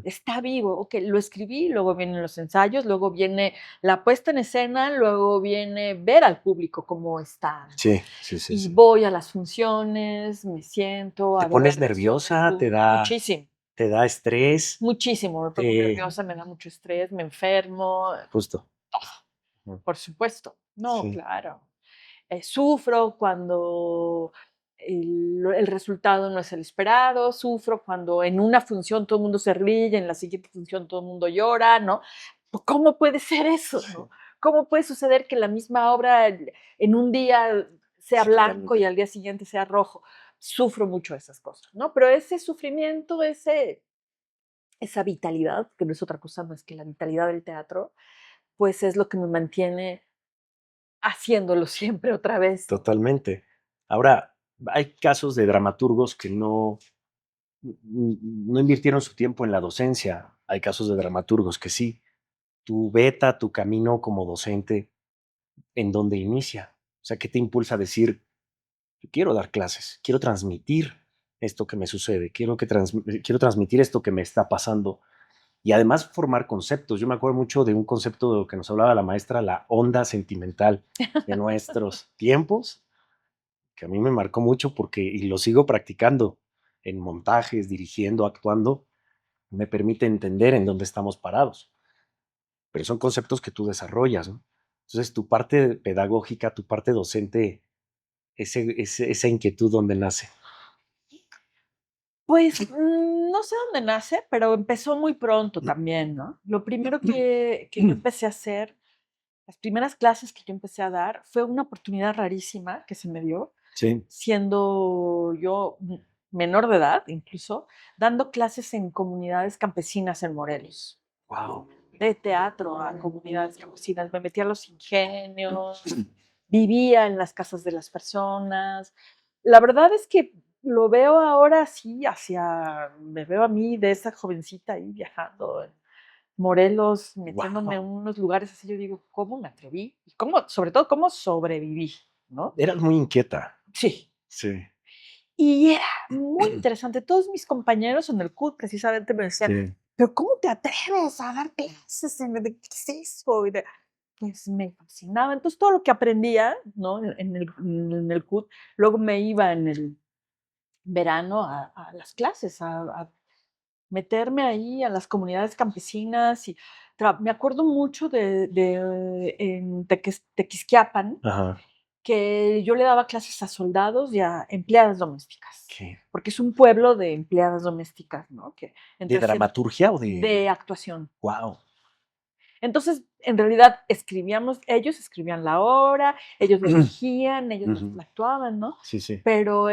Está vivo, ok, lo escribí, luego vienen los ensayos, luego viene la puesta en escena, luego viene ver al público cómo está, ¿no? Sí, sí, sí, Y sí. voy a las funciones, me siento ¿Te a ver la pones reacción del nerviosa? público, muchísimo, Te da estrés? muchísimo, me pongo Te nerviosa, me da mucho estrés, me enfermo, justo. Ujú. por supuesto, no, Sí, claro. Sufro cuando el resultado no es el esperado, sufro cuando en una función todo el mundo se ríe, en la siguiente función todo el mundo llora, ¿no? ¿Cómo puede ser eso, sí, no? ¿Cómo puede suceder que la misma obra en un día sea sí, blanco y totalmente. al día siguiente sea rojo? Sufro mucho esas cosas, ¿no? Pero ese sufrimiento, esa vitalidad, que no es otra cosa más que la vitalidad del teatro, pues es lo que me mantiene haciéndolo siempre otra vez, ¿no? Totalmente. Ahora, hay casos de dramaturgos que no invirtieron su tiempo en la docencia. Hay casos de dramaturgos que sí. Tu beta, tu camino como docente, ¿en dónde inicia? O sea, ¿qué te impulsa a decir, yo quiero dar clases, quiero transmitir esto que me sucede, quiero transmitir esto que me está pasando? Y además formar conceptos. Yo me acuerdo mucho de un concepto de lo que nos hablaba la maestra, la onda sentimental de nuestros tiempos, que a mí me marcó mucho porque, y lo sigo practicando en montajes, dirigiendo, actuando, me permite entender en dónde estamos parados. Pero son conceptos que tú desarrollas, ¿no? Entonces, tu parte pedagógica, tu parte docente, esa inquietud, ¿dónde nace? Pues, no sé dónde nace, pero empezó muy pronto también, ¿no? Lo primero que yo empecé a hacer, las primeras clases que yo empecé a dar, fue una oportunidad rarísima que se me dio, Sí. siendo yo menor de edad, incluso, dando clases en comunidades campesinas en Morelos, Wow. de teatro a comunidades campesinas. Me metí a los ingenios, vivía en las casas de las personas. La verdad es que lo veo ahora así, me veo a mí de esa jovencita ahí viajando en Morelos, metiéndome en Wow. unos lugares así, yo digo, ¿cómo me atreví? Y cómo, sobre todo, cómo sobreviví, ¿no? Eras muy inquieta. Sí. Sí. Y era muy interesante. Todos mis compañeros en el CUT precisamente me decían, Sí. pero ¿cómo te atreves a dar clases? ¿De qué es eso? Pues me fascinaba. Entonces todo lo que aprendía, ¿no? En el CUT, luego me iba en el verano a las clases, a meterme ahí a las comunidades campesinas y me acuerdo mucho en Tequisquiapan, Ajá. que yo le daba clases a soldados y a empleadas domésticas, ¿Qué? porque es un pueblo de empleadas domésticas, ¿no? Que ¿De entre dramaturgia o de...? de actuación. Wow. Entonces, en realidad, ellos escribían la obra, ellos la dirigían, ellos la actuaban, ¿no? Sí, sí. Pero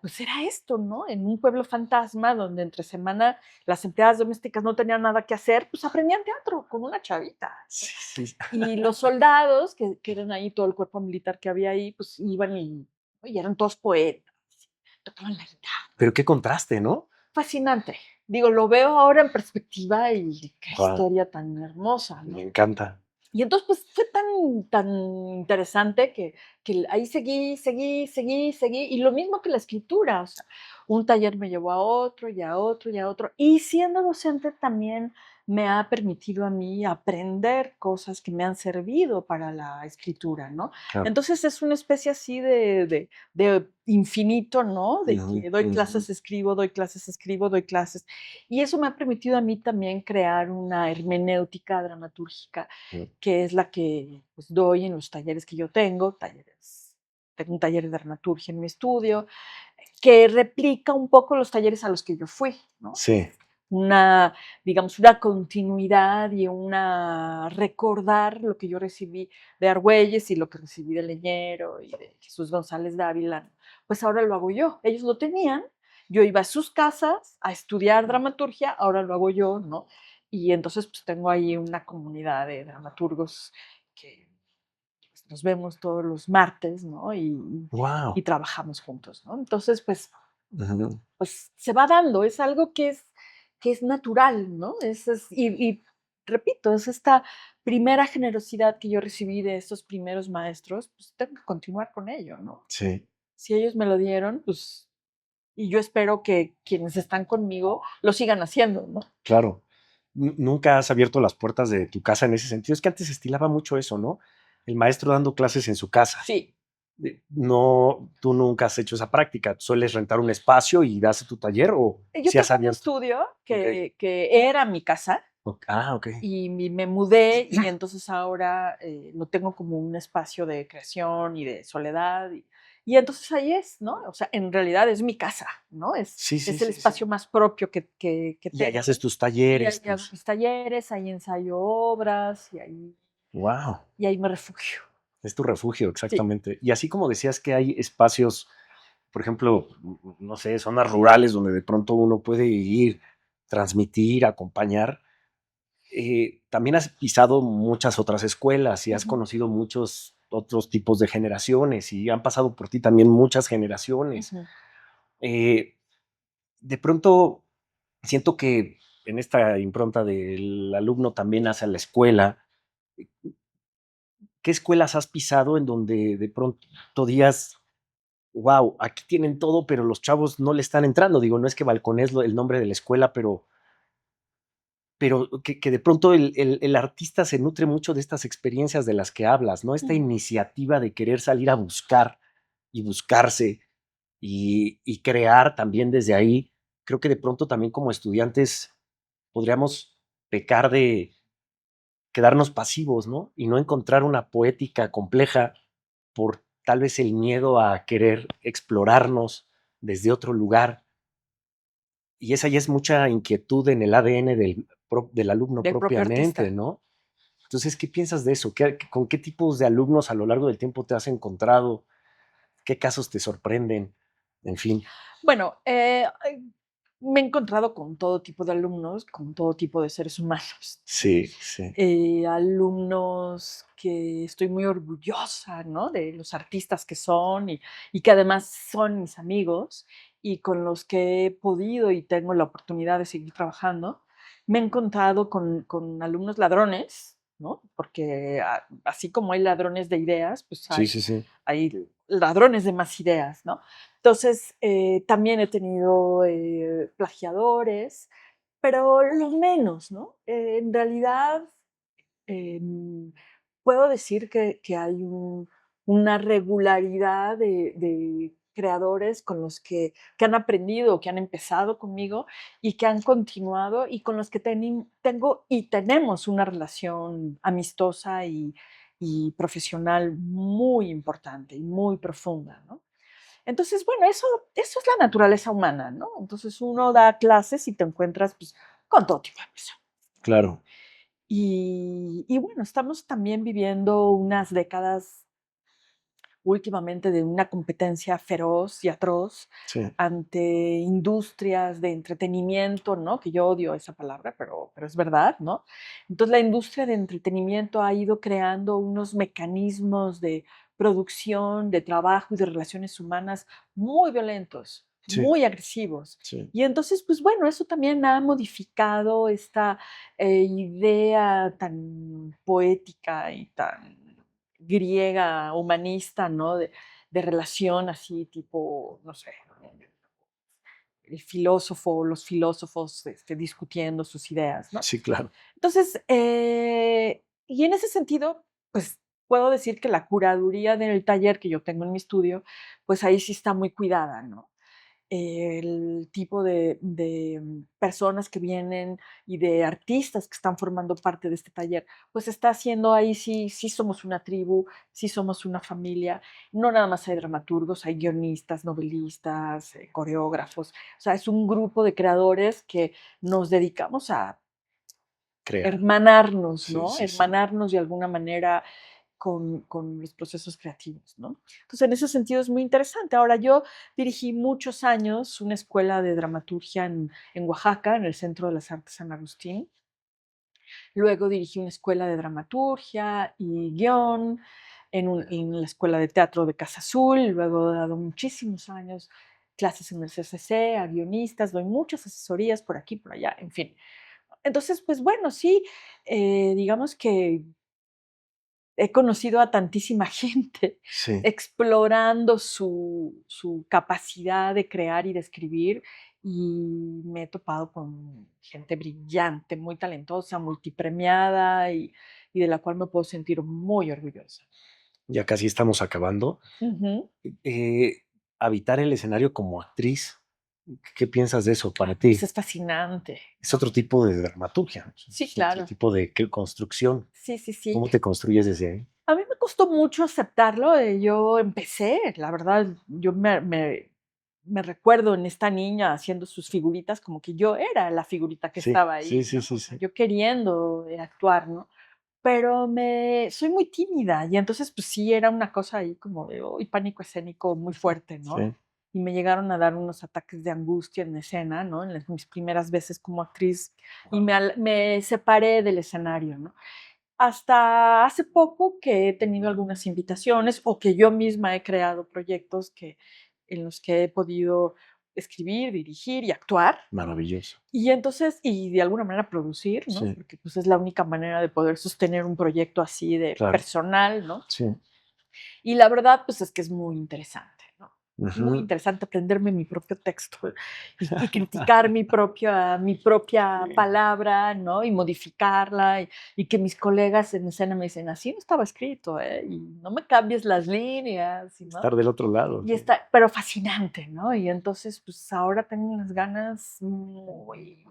pues era esto, ¿no? En un pueblo fantasma donde entre semana las empleadas domésticas no tenían nada que hacer, pues aprendían teatro con una chavita. Sí, sí. Y los soldados, que eran ahí todo el cuerpo militar que había ahí, pues iban y eran todos poetas, tocaban la guitarra. Pero qué contraste, ¿no? Fascinante. Digo, lo veo ahora en perspectiva y qué Wow. historia tan hermosa, Me ¿no? encanta. Y entonces, pues fue tan interesante que ahí seguí, y lo mismo que la escritura, o sea, un taller me llevó a otro, y a otro, y a otro. Y siendo docente también me ha permitido a mí aprender cosas que me han servido para la escritura, ¿no? Claro. Entonces es una especie así de infinito, ¿no? De Ujú, que doy ujú. clases, escribo, doy clases, escribo, doy clases. Y eso me ha permitido a mí también crear una hermenéutica dramatúrgica Mm. que es la que pues, doy en los talleres que yo tengo un taller de dramaturgia en mi estudio, que replica un poco los talleres a los que yo fui, ¿no? Sí, Digamos, una continuidad y recordar lo que yo recibí de Argüelles y lo que recibí de Leñero y de Jesús González Dávila, ¿no? Pues ahora lo hago yo. Ellos lo tenían, yo iba a sus casas a estudiar dramaturgia, ahora lo hago yo, ¿no? Y entonces pues tengo ahí una comunidad de dramaturgos que pues, nos vemos todos los martes, ¿no? Y wow. trabajamos juntos, ¿no? Entonces, Ujú. pues se va dando, es algo que es natural, ¿no? Y repito, es esta primera generosidad que yo recibí de estos primeros maestros, pues tengo que continuar con ello, ¿no? Sí, Si ellos me lo dieron, pues, y yo espero que quienes están conmigo lo sigan haciendo, ¿no? claro. Nunca has abierto las puertas de tu casa en ese sentido. Es que antes se estilaba mucho eso, ¿no? El maestro dando clases en su casa. Sí, No, tú nunca has hecho esa práctica. ¿Sueles rentar un espacio y das tu taller o yo si has tengo un abierto? estudio Ok. que era mi casa Ok. y me mudé y entonces ahora lo tengo como un espacio de creación y de soledad y entonces ahí es, ¿no? O sea, en realidad es mi casa, ¿no? Sí, sí, Es el sí, sí. espacio más propio que Y ahí haces tengo. tus Y talleres, ahí hago mis talleres, ahí ensayo obras Wow, y ahí me refugio. es tu refugio, Sí. exactamente. Y así como decías que hay espacios, por ejemplo, no sé, zonas rurales donde de pronto uno puede ir, transmitir, acompañar. También has pisado muchas otras escuelas y has Ujú, conocido muchos otros tipos de generaciones y han pasado por ti también muchas generaciones. ujú. Eh, de pronto siento que en esta impronta del alumno también hacia la escuela, ¿qué escuelas has pisado en donde de pronto digas, wow, aquí tienen todo, pero los chavos no le están entrando? Digo, no es que balcones el nombre de la escuela, pero que de pronto el artista se nutre mucho de estas experiencias de las que hablas, ¿no? Esta Ujú. iniciativa de querer salir a buscar y buscarse y crear también desde ahí. Creo que de pronto también como estudiantes podríamos pecar de quedarnos pasivos, ¿no? Y no encontrar una poética compleja por tal vez el miedo a querer explorarnos desde otro lugar. Y esa ya es mucha inquietud en el ADN del alumno Del propio propiamente, artista. ¿no? Entonces, ¿qué piensas de eso? ¿Con qué tipos de alumnos a lo largo del tiempo te has encontrado? ¿Qué casos te sorprenden? En fin, Bueno, me he encontrado con todo tipo de alumnos, con todo tipo de seres humanos. sí, sí, Alumnos que estoy muy orgullosa, ¿no? De los artistas que son y que además son mis amigos y con los que he podido y tengo la oportunidad de seguir trabajando. Me he encontrado con alumnos ladrones, ¿no? Porque así como hay ladrones de ideas, pues sí, sí, sí, hay ladrones de más ideas, ¿no? Entonces, también he tenido plagiadores, pero lo menos, ¿no? En realidad, em, puedo decir que hay una regularidad de creadores con los que han aprendido, que han empezado conmigo y que han continuado y con los que tengo y tenemos una relación amistosa y profesional muy importante y muy profunda, ¿no? Entonces, bueno, eso es la naturaleza humana, ¿no? Entonces uno da clases y te encuentras pues, con todo tipo de personas. claro, Y bueno, estamos también viviendo unas décadas últimamente de una competencia feroz y atroz sí, ante industrias de entretenimiento, ¿no? Que yo odio esa palabra, pero es verdad, ¿no? Entonces la industria de entretenimiento ha ido creando unos mecanismos de producción, de trabajo y de relaciones humanas muy violentos, sí, muy agresivos. sí, Y entonces, pues bueno, eso también ha modificado esta idea tan poética y tan griega, humanista, ¿no? De relación así, tipo, no sé, el filósofo, los filósofos discutiendo sus ideas, ¿no? sí, claro, Entonces, y en ese sentido, pues puedo decir que la curaduría del taller que yo tengo en mi estudio, pues ahí sí está muy cuidada, ¿no? El tipo de personas que vienen y de artistas que están formando parte de este taller, pues está haciendo ahí sí somos una tribu, sí somos una familia. No nada más hay dramaturgos, hay guionistas, novelistas, coreógrafos. O sea, es un grupo de creadores que nos dedicamos a crear. hermanarnos, Sí, ¿no? sí, sí. Hermanarnos de alguna manera con los procesos creativos, ¿no? Entonces, en ese sentido es muy interesante. Ahora, yo dirigí muchos años una escuela de dramaturgia en Oaxaca, en el Centro de las Artes San Agustín. Luego dirigí una escuela de dramaturgia y guión en la Escuela de Teatro de Casa Azul. Luego he dado muchísimos años clases en el CCC a guionistas, doy muchas asesorías por aquí, por allá, en fin. Entonces, pues bueno, sí, digamos que he conocido a tantísima gente Sí. explorando su capacidad de crear y de escribir, y me he topado con gente brillante, muy talentosa, multipremiada y de la cual me puedo sentir muy orgullosa. Ya casi estamos acabando. Ujú. Eh, Habitar el escenario como actriz, ¿qué piensas de eso para Pues ti? es fascinante, Es ¿no? otro tipo de dramaturgia, Sí, es otro claro. tipo de construcción. Sí, sí, sí. ¿Cómo te construyes desde ahí? A mí me costó mucho aceptarlo, yo empecé, la verdad, yo me recuerdo en esta niña haciendo sus figuritas como que yo era la figurita que Sí, estaba sí, ahí, sí, ¿no? sí, O sea, sí. yo queriendo, actuar, ¿no? Pero soy muy tímida y entonces, pues sí, era una cosa ahí como de, uy, pánico escénico muy fuerte, ¿no? Sí. Y me llegaron a dar unos ataques de angustia en escena, ¿no? En mis primeras veces como actriz y me separé del escenario, ¿no? Hasta hace poco que he tenido algunas invitaciones o que yo misma he creado proyectos en los que he podido escribir, dirigir y actuar, ¿no? Maravilloso. Y entonces, y de alguna manera producir, ¿no? Sí, Porque pues es la única manera de poder sostener un proyecto así de claro. personal, ¿no? Sí. Y la verdad, pues es que es muy interesante, ¿no? Muy Ujú. interesante aprenderme mi propio texto y criticar mi propia Sí. palabra, ¿no? Y modificarla y que mis colegas en escena me dicen, así no estaba escrito, ¿eh? Y no me cambies las líneas, ¿no? Estar del otro lado. Y Sí. está, pero fascinante, ¿no? Y entonces, pues ahora tengo unas ganas muy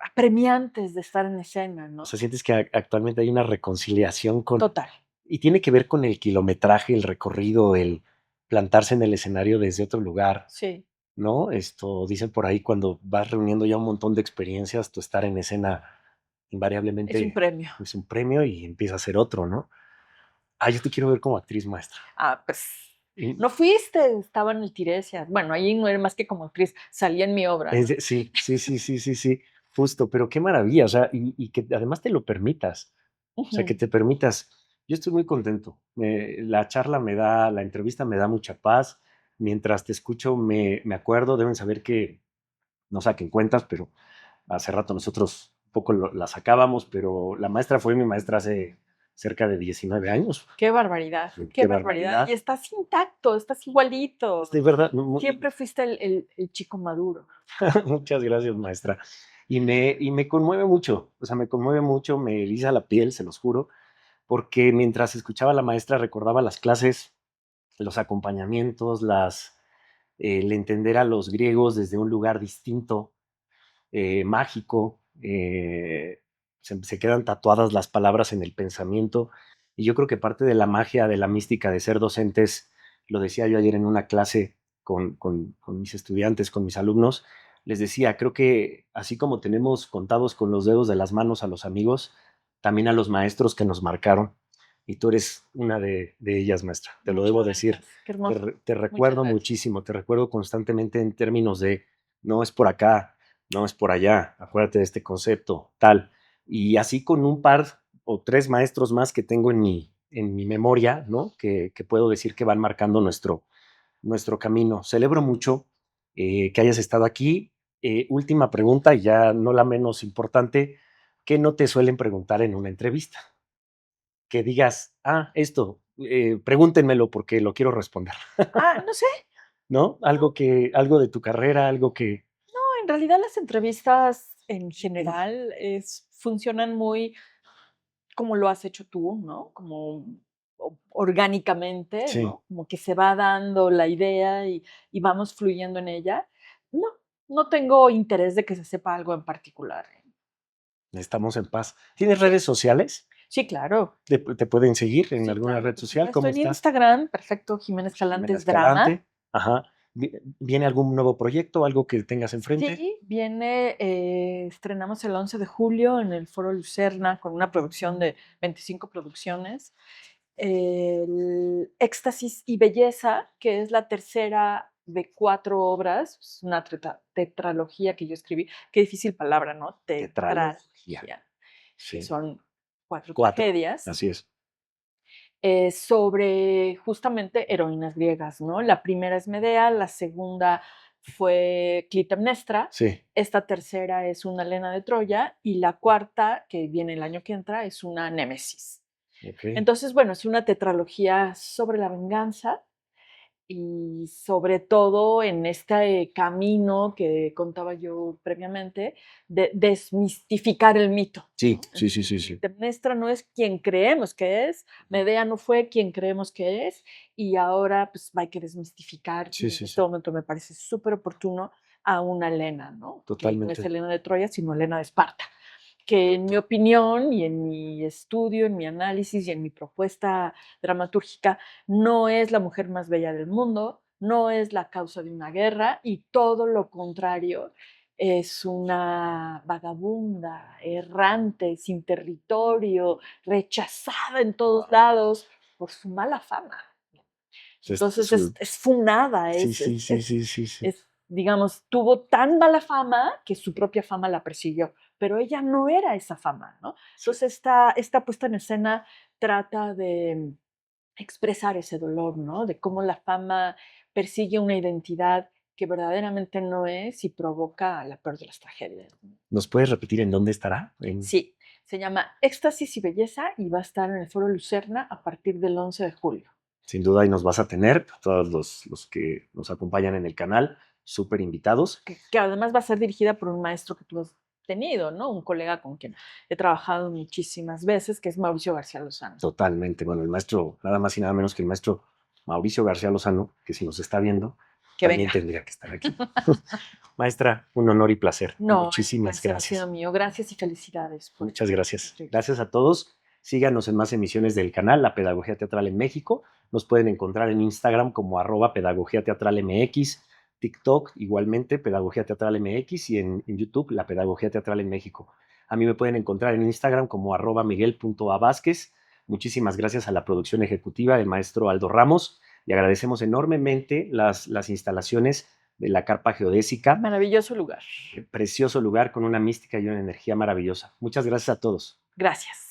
apremiantes de estar en escena, O ¿no? sea, sientes que actualmente hay una reconciliación con... Total, Y tiene que ver con el kilometraje, el recorrido, el plantarse en el escenario desde otro lugar, sí, ¿no? Esto dicen por ahí cuando vas reuniendo ya un montón de experiencias, tu estar en escena es un invariablemente premio. es un premio y empieza a ser otro, ¿no? Ah, yo te quiero ver como actriz maestra. Ah, pues, Y no fuiste, estaba en el Tiresias. Bueno, ahí no era más que como actriz, salía en mi obra, ¿no? sí, sí, sí, sí, sí, sí, justo, pero qué maravilla, o sea, y que además te lo permitas, o sea, que Ujú. te permitas. Yo estoy muy contento. La charla me da, la entrevista me da mucha paz. Mientras te escucho, me acuerdo, deben saber que no saquen cuentas, pero hace rato nosotros un poco la sacábamos, pero la maestra fue mi maestra hace cerca de 19 años. Qué barbaridad, qué Qué barbaridad. Y barbaridad. estás intacto, estás igualito. De verdad, Siempre fuiste el chico maduro. muchas gracias, maestra. Y me conmueve mucho, o sea, me conmueve mucho, me eriza la piel, se los juro, porque mientras escuchaba a la maestra recordaba las clases, los acompañamientos, el entender a los griegos desde un lugar distinto, mágico, se quedan tatuadas las palabras en el pensamiento. Y yo creo que parte de la magia, de la mística de ser docentes, lo decía yo ayer en una clase con mis estudiantes, con mis alumnos, les decía, creo que así como tenemos contados con los dedos de las manos a los amigos, también a los maestros que nos marcaron. Y tú eres una de ellas, maestra, te lo debo Muchas decir. gracias, qué Te, hermoso. te Muchas recuerdo gracias. muchísimo, te recuerdo constantemente en términos de, no es por acá, no es por allá, acuérdate de este concepto, tal. Y así con un par o tres maestros más que tengo en mi memoria, ¿no? Que puedo decir que van marcando nuestro camino. Celebro mucho que hayas estado aquí. Última pregunta, y ya no la menos importante, ¿qué no te suelen preguntar en una entrevista? Que digas, esto, pregúntenmelo porque lo quiero responder, Ah, no sé, ¿no? Algo de tu carrera, algo que... no, en realidad las entrevistas en general funcionan muy como lo has hecho tú, ¿no? Como orgánicamente, Sí, ¿no? Como que se va dando la idea y vamos fluyendo en ella. No, no tengo interés de que se sepa algo en particular. estamos en paz. ¿Tienes Sí, redes sociales? sí, claro. ¿Te pueden seguir en Sí, alguna claro, red por social? ¿Cómo supuesto. En estás? Instagram, perfecto, Jimena Jimena Escalantes Drama. Escalante. Ajá. ¿Viene algún nuevo proyecto, algo que tengas enfrente? Sí, viene, estrenamos el 11 de julio en el Foro Lucerna con una producción de 25 producciones. El Éxtasis y Belleza, que es la tercera de 4 obras, es una tetralogía que yo escribí. Qué difícil palabra, ¿no? Tetralogía. Tetralogía, que Sí. son 4 Cuatro. tragedias Así es. sobre justamente heroínas griegas, ¿no? La primera es Medea, la segunda fue Clitemnestra. Sí. Esta tercera es una Helena de Troya y la cuarta, que viene el año que entra, es una Némesis. Okay. Entonces, bueno, es una tetralogía sobre la venganza y sobre todo en este camino que contaba yo previamente de desmistificar el mito. Sí, ¿No? sí, sí, sí, sí. Clitemnestra no es quien creemos que es, Medea no fue quien creemos que es, y ahora pues hay que desmistificar, Sí, y sí, en sí. este momento me parece súper oportuno a una Helena, ¿no? Que no es Totalmente. Helena de Troya, sino Helena de Esparta, que en mi opinión y en mi estudio, en mi análisis y en mi propuesta dramatúrgica, no es la mujer más bella del mundo, no es la causa de una guerra y todo lo contrario, es una vagabunda, errante, sin territorio, rechazada en todos lados por su mala fama. Entonces es funada, Sí, sí, sí, sí, sí, sí. digamos, tuvo tan mala fama que su propia fama la persiguió, pero ella no era esa fama, ¿no? Entonces esta puesta en escena trata de expresar ese dolor, ¿no? De cómo la fama persigue una identidad que verdaderamente no es y provoca la peor de las tragedias. ¿Nos puedes repetir en dónde estará? Sí, se llama Éxtasis y Belleza y va a estar en el Foro Lucerna a partir del 11 de julio. Sin duda, ahí nos vas a tener, todos los que nos acompañan en el canal, súper invitados. Que además va a ser dirigida por un maestro que tú has tenido, ¿no? Un colega con quien he trabajado muchísimas veces, que es Mauricio García Lozano. Totalmente. Bueno, el maestro, nada más y nada menos que el maestro Mauricio García Lozano, que si nos está viendo, Que también venga. tendría que estar aquí. Maestra, un honor y placer. No, Muchísimas ha sido gracias. mío. Gracias y felicidades. Muchas gracias. Gracias a todos. Síganos en más emisiones del canal La Pedagogía Teatral en México. Nos pueden encontrar en Instagram como @Pedagogía Teatral MX, TikTok igualmente Pedagogía Teatral MX y en YouTube La Pedagogía Teatral en México. A mí me pueden encontrar en Instagram como @Miguel.avázquez. Muchísimas gracias a la producción ejecutiva del maestro Aldo Ramos y agradecemos enormemente las instalaciones de la carpa geodésica. Maravilloso lugar. Precioso lugar con una mística y una energía maravillosa. Muchas gracias a todos. Gracias.